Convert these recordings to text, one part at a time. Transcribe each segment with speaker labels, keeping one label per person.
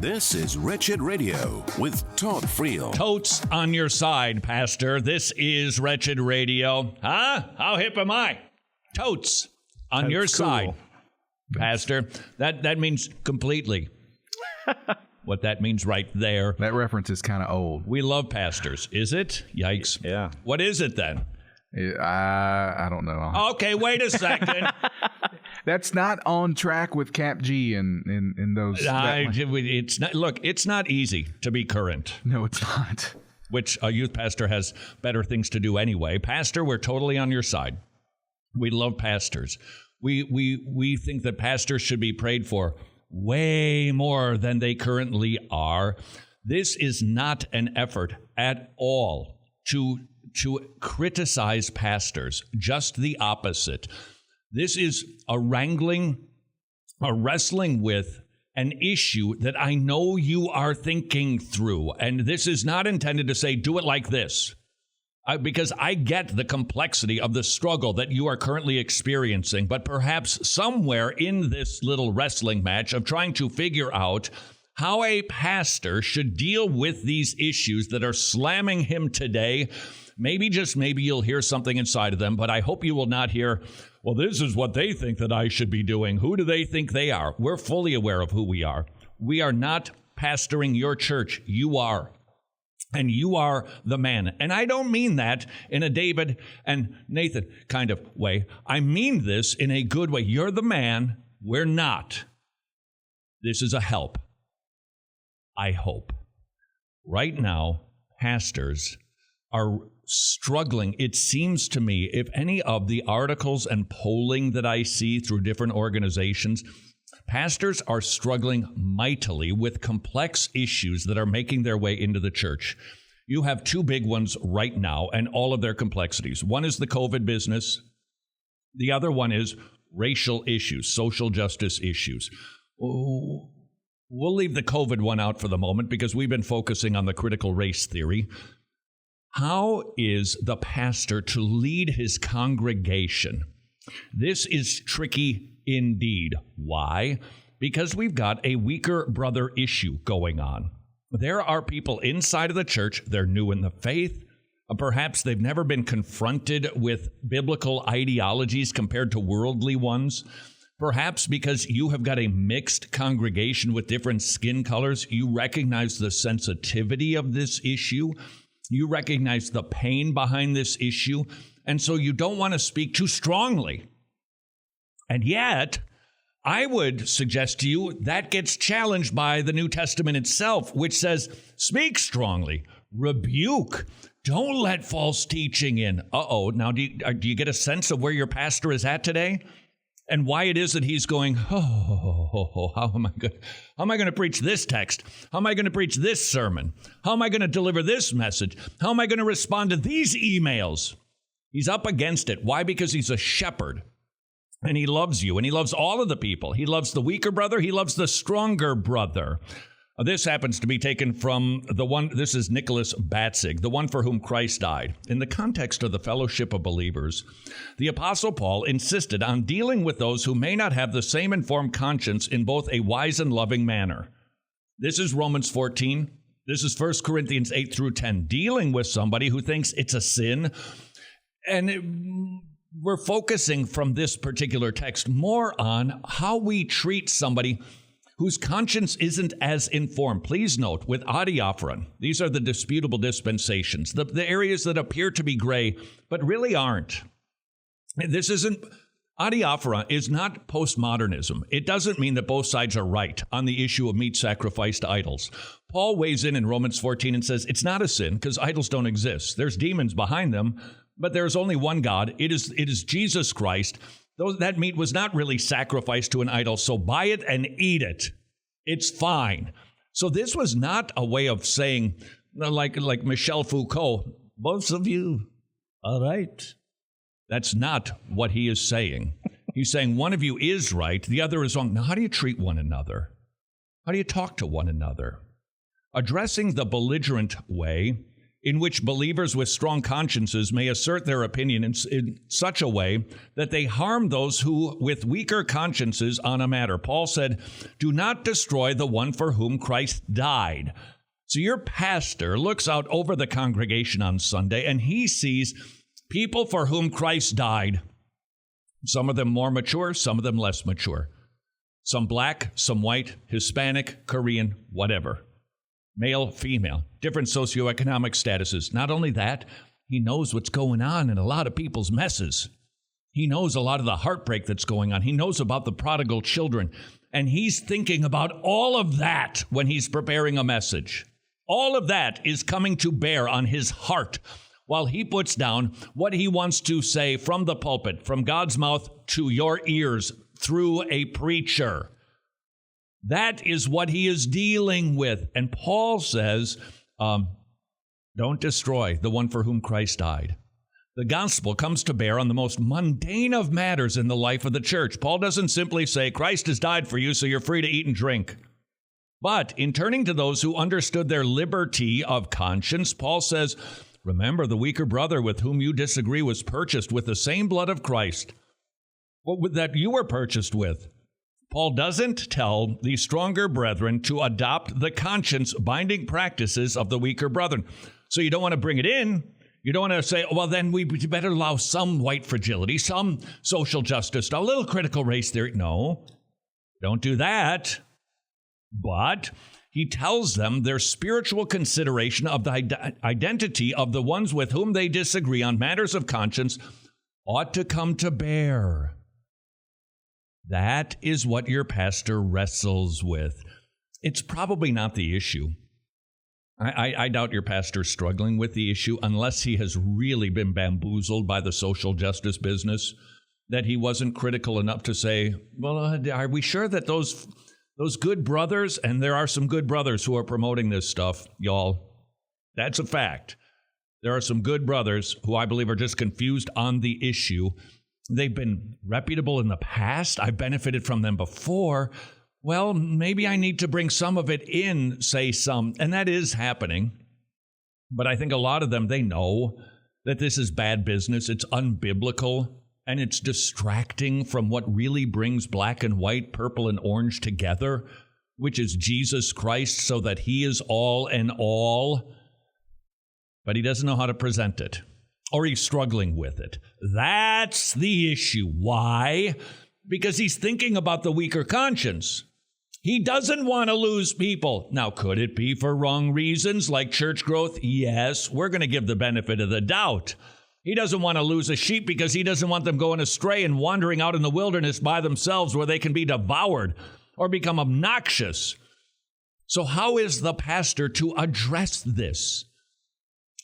Speaker 1: This is Wretched Radio with Todd Friel.
Speaker 2: Totes on your side, Pastor. This is Wretched Radio. Huh? How hip am I? Totes on your side, Pastor. That means completely. What that means right there.
Speaker 3: That reference is kind of old.
Speaker 2: We love pastors. Is it? Yikes.
Speaker 4: Yeah.
Speaker 2: What is it then?
Speaker 3: I don't know.
Speaker 2: Okay, wait a second.
Speaker 3: That's not on track with Cap G and those.
Speaker 2: It's not. Look, it's not easy to be current.
Speaker 3: No, it's not.
Speaker 2: Which a youth pastor has better things to do anyway. Pastor, we're totally on your side. We love pastors. We think that pastors should be prayed for way more than they currently are. This is not an effort at all to criticize pastors. Just the opposite. This is a wrestling with an issue that I know you are thinking through. And this is not intended to say, do it like this. Because I get the complexity of the struggle that you are currently experiencing. But perhaps somewhere in this little wrestling match of trying to figure out how a pastor should deal with these issues that are slamming him today, maybe, just maybe, you'll hear something inside of them. But I hope you will not hear, well, this is what they think that I should be doing. Who do they think they are? We're fully aware of who we are. We are not pastoring your church. You are. And you are the man. And I don't mean that in a David and Nathan kind of way. I mean this in a good way. You're the man. We're not. This is a help. I hope. Right now, pastors are struggling. It seems to me, if any of the articles and polling that I see through different organizations, pastors are struggling mightily with complex issues that are making their way into the church. You have two big ones right now and all of their complexities. One is the COVID business. The other one is racial issues, social justice issues. We'll leave the COVID one out for the moment because we've been focusing on the critical race theory. How is the pastor to lead his congregation? This is tricky indeed. Why? Because we've got a weaker brother issue going on. There are people inside of the church, they're new in the faith. Perhaps they've never been confronted with biblical ideologies compared to worldly ones. Perhaps because you have got a mixed congregation with different skin colors, you recognize the sensitivity of this issue. You recognize the pain behind this issue. And so you don't want to speak too strongly. And yet, I would suggest to you that gets challenged by the New Testament itself, which says, speak strongly, rebuke, don't let false teaching in. Now do you get a sense of where your pastor is at today? And why it is that he's going, how am I going to preach this text? How am I going to preach this sermon? How am I going to deliver this message? How am I going to respond to these emails? He's up against it. Why? Because he's a shepherd. And he loves you, and he loves all of the people. He loves the weaker brother. He loves the stronger brother. This happens to be taken from this is Nicholas Batzig, the one for whom Christ died. In the context of the fellowship of believers, the Apostle Paul insisted on dealing with those who may not have the same informed conscience in both a wise and loving manner. This is Romans 14. This is 1 Corinthians 8 through 10, dealing with somebody who thinks it's a sin. And we're focusing from this particular text more on how we treat somebody whose conscience isn't as informed. Please note, with adiaphoron, these are the disputable dispensations, the areas that appear to be gray, but really aren't. Adiaphoron is not postmodernism. It doesn't mean that both sides are right on the issue of meat sacrificed to idols. Paul weighs in Romans 14 and says it's not a sin because idols don't exist. There's demons behind them, but there's only one God. It is Jesus Christ. That meat was not really sacrificed to an idol, so buy it and eat it. It's fine. So this was not a way of saying, like Michel Foucault, both of you, all right. That's not what he is saying. He's saying one of you is right, the other is wrong. Now, how do you treat one another? How do you talk to one another? Addressing the belligerent way in which believers with strong consciences may assert their opinion in such a way that they harm those who with weaker consciences on a matter. Paul said, do not destroy the one for whom Christ died. So your pastor looks out over the congregation on Sunday and he sees people for whom Christ died. Some of them more mature, some of them less mature. Some black, some white, Hispanic, Korean, whatever. Male, female, different socioeconomic statuses. Not only that, he knows what's going on in a lot of people's messes. He knows a lot of the heartbreak that's going on. He knows about the prodigal children. And he's thinking about all of that when he's preparing a message. All of that is coming to bear on his heart while he puts down what he wants to say from the pulpit, from God's mouth to your ears through a preacher. That is what he is dealing with. And Paul says, don't destroy the one for whom Christ died. The gospel comes to bear on the most mundane of matters in the life of the church. Paul doesn't simply say, Christ has died for you, so you're free to eat and drink. But in turning to those who understood their liberty of conscience, Paul says, remember, the weaker brother with whom you disagree was purchased with the same blood of Christ that you were purchased with. Paul doesn't tell the stronger brethren to adopt the conscience-binding practices of the weaker brethren. So you don't want to bring it in. You don't want to say, well, then we better allow some white fragility, some social justice, a little critical race theory. No, don't do that. But he tells them their spiritual consideration of the identity of the ones with whom they disagree on matters of conscience ought to come to bear. That is what your pastor wrestles with. It's probably not the issue. I doubt your pastor's struggling with the issue unless he has really been bamboozled by the social justice business, that he wasn't critical enough to say, well, are we sure that those good brothers, and there are some good brothers who are promoting this stuff, y'all, that's a fact. There are some good brothers who I believe are just confused on the issue. They've been reputable in the past. I've benefited from them before. Well, maybe I need to bring some of it in, say some, and that is happening. But I think a lot of them, they know that this is bad business. It's unbiblical, and it's distracting from what really brings black and white, purple and orange together, which is Jesus Christ, so that he is all and all. But he doesn't know how to present it, or he's struggling with it. That's the issue. Why? Because he's thinking about the weaker conscience. He doesn't want to lose people. Now, could it be for wrong reasons, like church growth? Yes, we're going to give the benefit of the doubt. He doesn't want to lose a sheep because he doesn't want them going astray and wandering out in the wilderness by themselves where they can be devoured or become obnoxious. So how is the pastor to address this?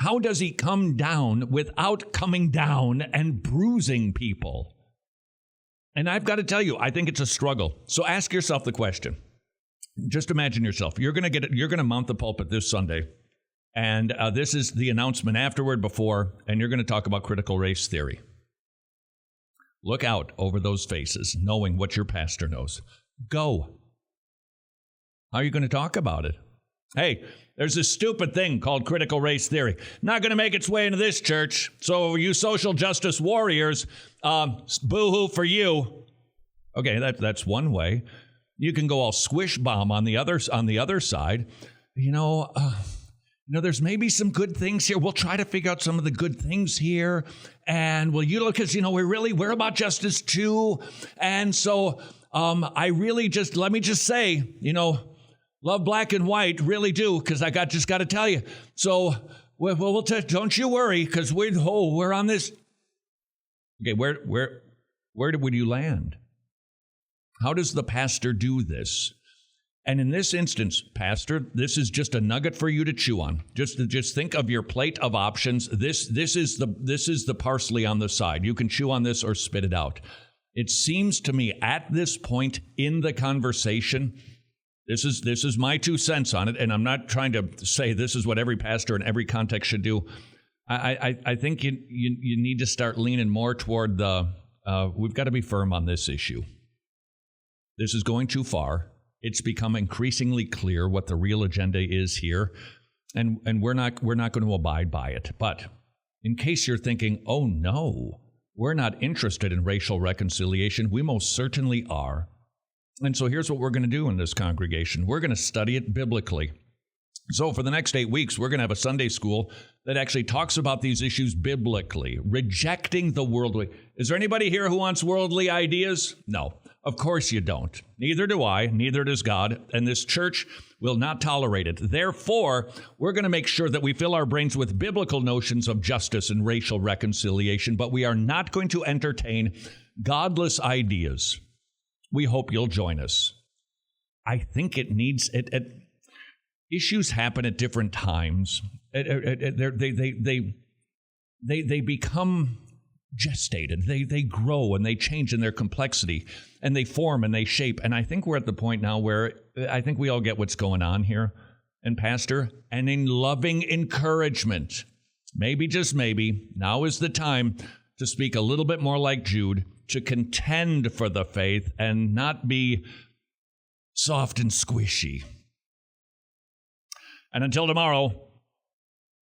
Speaker 2: How does he come down without coming down and bruising people? And I've got to tell you, I think it's a struggle. So ask yourself the question. Just imagine yourself. You're going to mount the pulpit this Sunday, and this is the announcement afterward, before, and you're going to talk about critical race theory. Look out over those faces, knowing what your pastor knows. Go. How are you going to talk about it? Hey, there's this stupid thing called critical race theory. Not going to make its way into this church. So you social justice warriors, boo-hoo for you. Okay, that's one way. You can go all squish bomb on the other side. There's maybe some good things here. We'll try to figure out some of the good things here. And because we're about justice too. And so let me just say, love black and white, really do, because I just got to tell you. So, don't you worry, because we're on this. Okay, where would you land? How does the pastor do this? And in this instance, pastor, this is just a nugget for you to chew on. Just think of your plate of options. This is the parsley on the side. You can chew on this or spit it out. It seems to me at this point in the conversation, this is my 2 cents on it, and I'm not trying to say this is what every pastor in every context should do. I think you need to start leaning more toward we've got to be firm on this issue. This is going too far. It's become increasingly clear what the real agenda is here. and we're not going to abide by it. But in case you're thinking, oh no, we're not interested in racial reconciliation, we most certainly are. And so here's what we're going to do in this congregation. We're going to study it biblically. So for the next 8 weeks, we're going to have a Sunday school that actually talks about these issues biblically, rejecting the worldly. Is there anybody here who wants worldly ideas? No, of course you don't. Neither do I, neither does God, and this church will not tolerate it. Therefore, we're going to make sure that we fill our brains with biblical notions of justice and racial reconciliation, but we are not going to entertain godless ideas. We hope you'll join us. I think it needs it. Issues happen at different times. They become gestated. They grow and they change in their complexity, and they form and they shape. And I think we're at the point now where I think we all get what's going on here. And Pastor, and in loving encouragement, maybe, just maybe, now is the time to speak a little bit more like Jude, to contend for the faith and not be soft and squishy. And until tomorrow,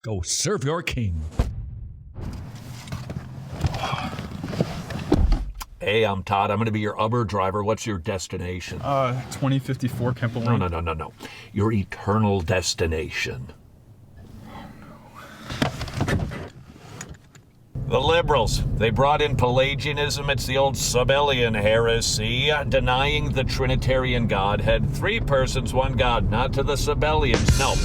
Speaker 2: go serve your king. Hey, I'm Todd. I'm going to be your Uber driver. What's your destination?
Speaker 4: 2054 Kemple Lane.
Speaker 2: No. Your eternal destination. The liberals, they brought in Pelagianism. It's the old Sabellian heresy, denying the Trinitarian Godhead. 3 persons, 1 God, not to the Sabellians. No.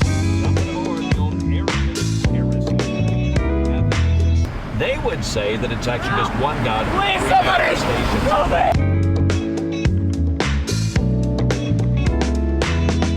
Speaker 2: They would say that it's actually just 1 God. Please, somebody!